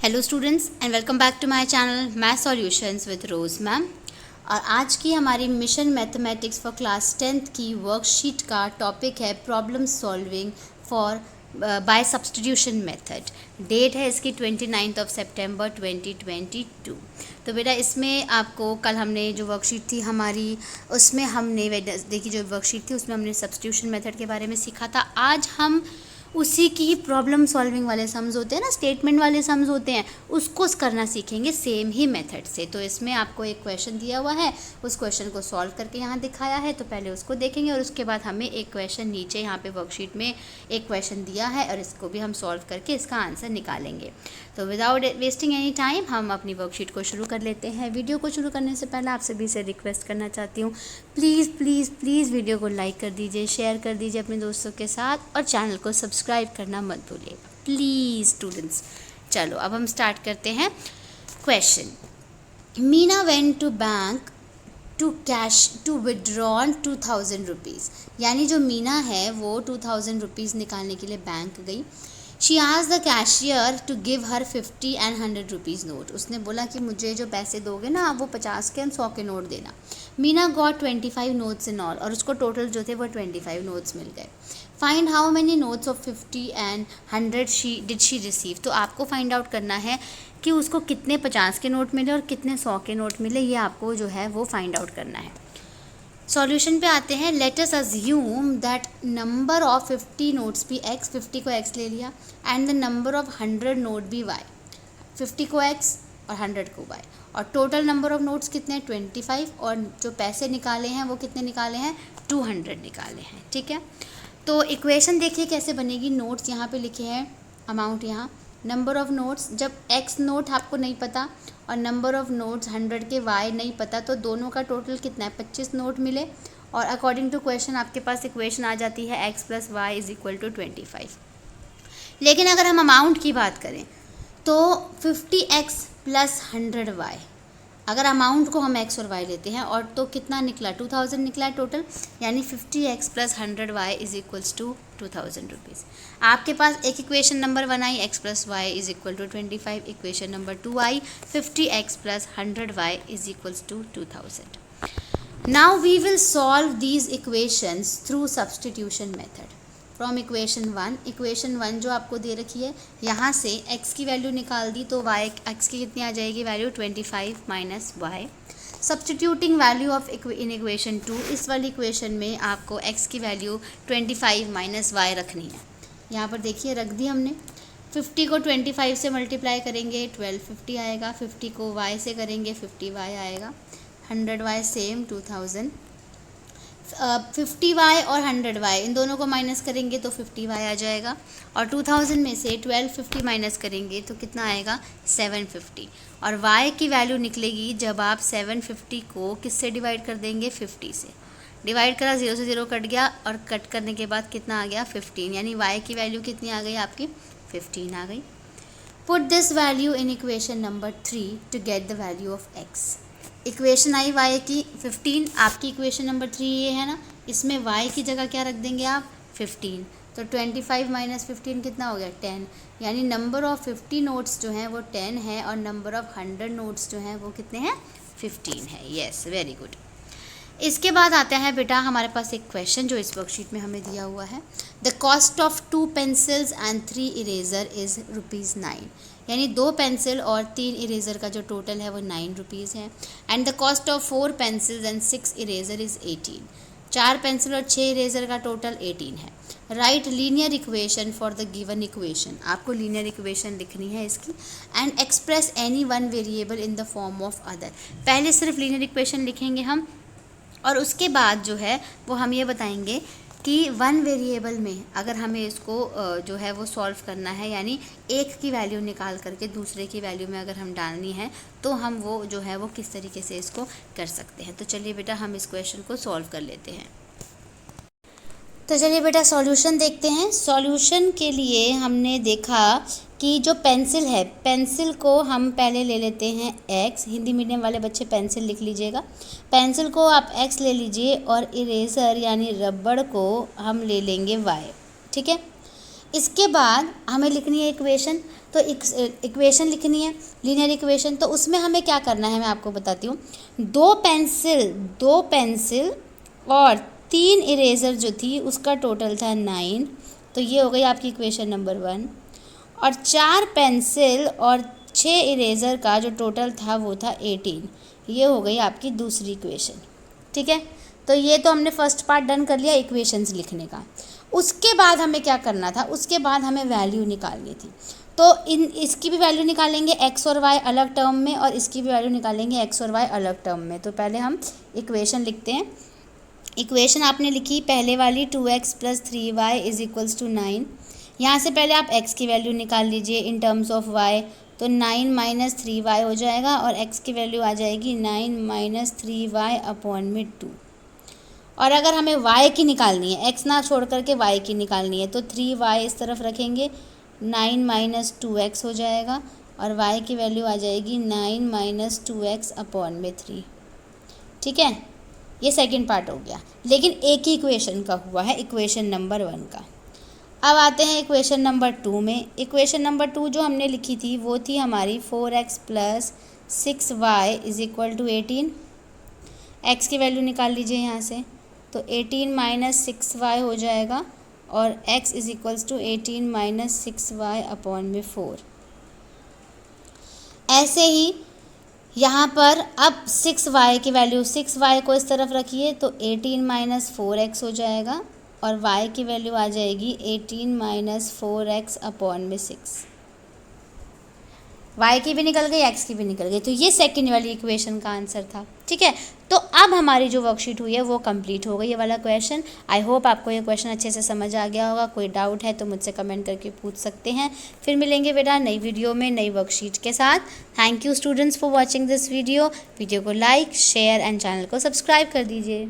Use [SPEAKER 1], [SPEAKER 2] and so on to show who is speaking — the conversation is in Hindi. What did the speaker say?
[SPEAKER 1] Hello students and welcome back to my channel math solutions with Rose ma'am. और आज की हमारी mission mathematics for class 10th की वर्कशीट का टॉपिक है problem solving for by substitution method. Date है इसकी 29 सितंबर 2022। तो बेटा इसमें आपको कल हमने जो वर्कशीट थी हमारी उसमें हमने देखी जो वर्कशीट थी उसमें हमने सब्स्टिट्यूशन मेथड के बारे में सीखा था। आज हम उसी की प्रॉब्लम सॉल्विंग वाले सम्स होते हैं ना, स्टेटमेंट वाले सम्स होते हैं, उसको करना सीखेंगे सेम ही मेथड से। तो इसमें आपको एक क्वेश्चन दिया हुआ है, उस क्वेश्चन को सॉल्व करके यहाँ दिखाया है, तो पहले उसको देखेंगे और उसके बाद हमें एक क्वेश्चन नीचे यहाँ पे वर्कशीट में एक क्वेश्चन दिया है और इसको भी हम सॉल्व करके इसका आंसर निकालेंगे। तो विदाउट वेस्टिंग एनी टाइम हम अपनी वर्कशीट को शुरू कर लेते हैं। वीडियो को शुरू करने से पहले आप सभी से रिक्वेस्ट करना चाहती हूँ, प्लीज़ प्लीज़ प्लीज़ वीडियो को लाइक कर दीजिए, शेयर कर दीजिए अपने दोस्तों के साथ और चैनल को सब्सक्राइब करना मत भूलिए प्लीज़ स्टूडेंट्स। चलो अब हम स्टार्ट करते हैं question. Meena went to bank to withdrawn 2000 rupees. यानी जो मीना है वो 2000 रुपीज़ निकालने के लिए बैंक गई। शी आज the cashier to give her 50 and 100 rupees note. उसने बोला कि मुझे जो पैसे दोगे ना आप वो 50 के एंड 100 के नोट देना। Meena got 25 notes in all, और उसको टोटल जो थे वो 25 नोट्स मिल गए। Find how many notes of 50 and 100 did she receive. तो आपको फाइंड आउट करना है कि उसको कितने 50 के नोट मिले और कितने 100 के नोट मिले, ये आपको जो है वो फाइंड आउट करना है। सॉल्यूशन पे आते हैं। Let us assume that number of 50 notes भी x, 50 को x ले लिया, and the number of 100 note भी y, 50 को x और 100 को y, और टोटल नंबर ऑफ नोट्स कितने हैं 25, और जो पैसे निकाले हैं वो कितने निकाले हैं 200 निकाले हैं। ठीक है, तो इक्वेशन देखिए कैसे बनेगी। नोट्स यहाँ पे लिखे हैं, अमाउंट यहाँ, नंबर ऑफ नोट्स, जब x नोट आपको नहीं पता और नंबर ऑफ नोट्स 100 के y नहीं पता तो दोनों का टोटल कितना है 25 नोट मिले, और अकॉर्डिंग टू क्वेश्चन आपके पास इक्वेशन आ जाती है x + y = 25। लेकिन अगर हम अमाउंट की बात करें तो 50x + 100y, अगर अमाउंट को हम x और y लेते हैं और तो कितना निकला 2000 निकला है टोटल, यानी 50x + 100y = 2000 रुपीज़। आपके पास एक इक्वेशन नंबर 1 आई, x + y = 25, इक्वेशन नंबर 2 आई 50x + 100y = 2000। Now we will solve these equations through substitution method from equation 1। Equation 1 जो आपको दे रखी है, यहाँ से x की वैल्यू निकाल दी तो x की कितनी आ जाएगी value 25 - y। Substituting value of in equation 2, इस वाली इक्वेशन में आपको x की वैल्यू 25 - y रखनी है। यहाँ पर देखिए रख दी हमने। 50 को 25 से मल्टीप्लाई करेंगे 1250 आएगा, 50 को y से करेंगे 50y आएगा, 100y सेम 2000। 50y और 100y इन दोनों को माइनस करेंगे तो 50y आ जाएगा, और 2000 में से 1250 माइनस करेंगे तो कितना आएगा 750, और y की वैल्यू निकलेगी जब आप 750 को किससे डिवाइड कर देंगे 50 से। डिवाइड करा 0 से 0 कट गया, और कट करने के बाद कितना आ गया 15, यानी y की वैल्यू कितनी आ गई आपकी 15 आ गई। Put this value in equation number 3 to get the value of x। Equation आई y की 15, आपकी इक्वेशन नंबर 3 ये है ना, इसमें y की जगह क्या रख देंगे आप 15, तो 25 - 15 कितना हो गया 10, यानी नंबर ऑफ 50 नोट्स जो हैं वो 10 है और नंबर ऑफ 100 नोट्स जो हैं वो कितने हैं 15 है। Yes, very good. इसके बाद आता है बेटा हमारे पास एक क्वेश्चन जो इस वर्कशीट में हमें दिया हुआ है। The cost of 2 pencils and 3 eraser is ₹9, यानी 2 पेंसिल और 3 इरेज़र का जो टोटल है वो 9 रुपीज़ है। And the cost of 4 pencils and 6 eraser is 18, 4 pencil और 6 इरेज़र का टोटल 18 है। Right linear equation for the given equation, आपको लीनियर इक्वेशन लिखनी है इसकी। And express any one variable in the form of other. पहले सिर्फ लीनियर इक्वेशन लिखेंगे हम, और उसके बाद जो है वो हम ये बताएंगे कि वन वेरिएबल में अगर हमें इसको जो है वो सॉल्व करना है, यानी एक की वैल्यू निकाल करके दूसरे की वैल्यू में अगर हम डालनी है तो हम वो जो है वो किस तरीके से इसको कर सकते हैं। तो चलिए बेटा हम इस क्वेश्चन को सॉल्व कर लेते हैं। तो चलिए बेटा सॉल्यूशन देखते हैं। सॉल्यूशन के लिए हमने देखा कि जो पेंसिल है, पेंसिल को हम पहले ले लेते हैं x, हिंदी मीडियम वाले बच्चे पेंसिल लिख लीजिएगा। पेंसिल को आप x ले लीजिए और इरेज़र यानी रबड़ को हम ले लेंगे y। ठीक है, इसके बाद हमें लिखनी है इक्वेशन, तो इक्वेशन लिखनी है लीनियर इक्वेशन। तो उसमें हमें क्या करना है मैं आपको बताती हूँ। दो पेंसिल और 3 इरेज़र जो थी उसका टोटल था 9, तो ये हो गई आपकी इक्वेशन नंबर 1। और 4 पेंसिल और 6 इरेज़र का जो टोटल था वो था 18, ये हो गई आपकी दूसरी इक्वेशन। ठीक है, तो ये तो हमने फर्स्ट पार्ट डन कर लिया इक्वेशंस लिखने का। उसके बाद हमें क्या करना था, उसके बाद हमें वैल्यू निकालनी थी। तो इसकी भी वैल्यू निकालेंगे x और y अलग टर्म में, और इसकी भी वैल्यू निकालेंगे x और y अलग टर्म में। तो पहले हम इक्वेशन लिखते हैं। इक्वेशन आपने लिखी पहले वाली 2x + 3y = 9। यहाँ से पहले आप x की वैल्यू निकाल लीजिए इन टर्म्स ऑफ y, तो 9 - 3y हो जाएगा, और x की वैल्यू आ जाएगी 9 - 3y/2। और अगर हमें y की निकालनी है, x ना छोड़ करके y की निकालनी है, तो 3y इस तरफ रखेंगे, 9 - 2x हो जाएगा, और y की वैल्यू आ जाएगी 9 - 2x/3। ठीक है, ये सेकंड पार्ट हो गया, लेकिन एक ही इक्वेशन का हुआ है, इक्वेशन नंबर 1 का। अब आते हैं इक्वेशन नंबर 2 में। इक्वेशन नंबर 2 जो हमने लिखी थी वो थी हमारी 4x + 6y = 18। x की वैल्यू निकाल लीजिए यहाँ से, तो 18 - 6y हो जाएगा, और x = 18 - 6y/4। ऐसे ही यहाँ पर अब 6y की वैल्यू, 6y को इस तरफ रखिए, तो 18 - 4x हो जाएगा, और y की वैल्यू आ जाएगी 18 - 4x/6। y की भी निकल गई, x की भी निकल गई, तो ये सेकंड वाली इक्वेशन का आंसर था। ठीक है, तो अब हमारी जो वर्कशीट हुई है वो कंप्लीट हो गई, ये वाला क्वेश्चन। आई होप आपको ये क्वेश्चन अच्छे से समझ आ गया होगा। कोई डाउट है तो मुझसे कमेंट करके पूछ सकते हैं। फिर मिलेंगे बेटा नई वीडियो में नई वर्कशीट के साथ। Thank you students for watching this video. Video को लाइक, शेयर एंड चैनल को सब्सक्राइब कर दीजिए।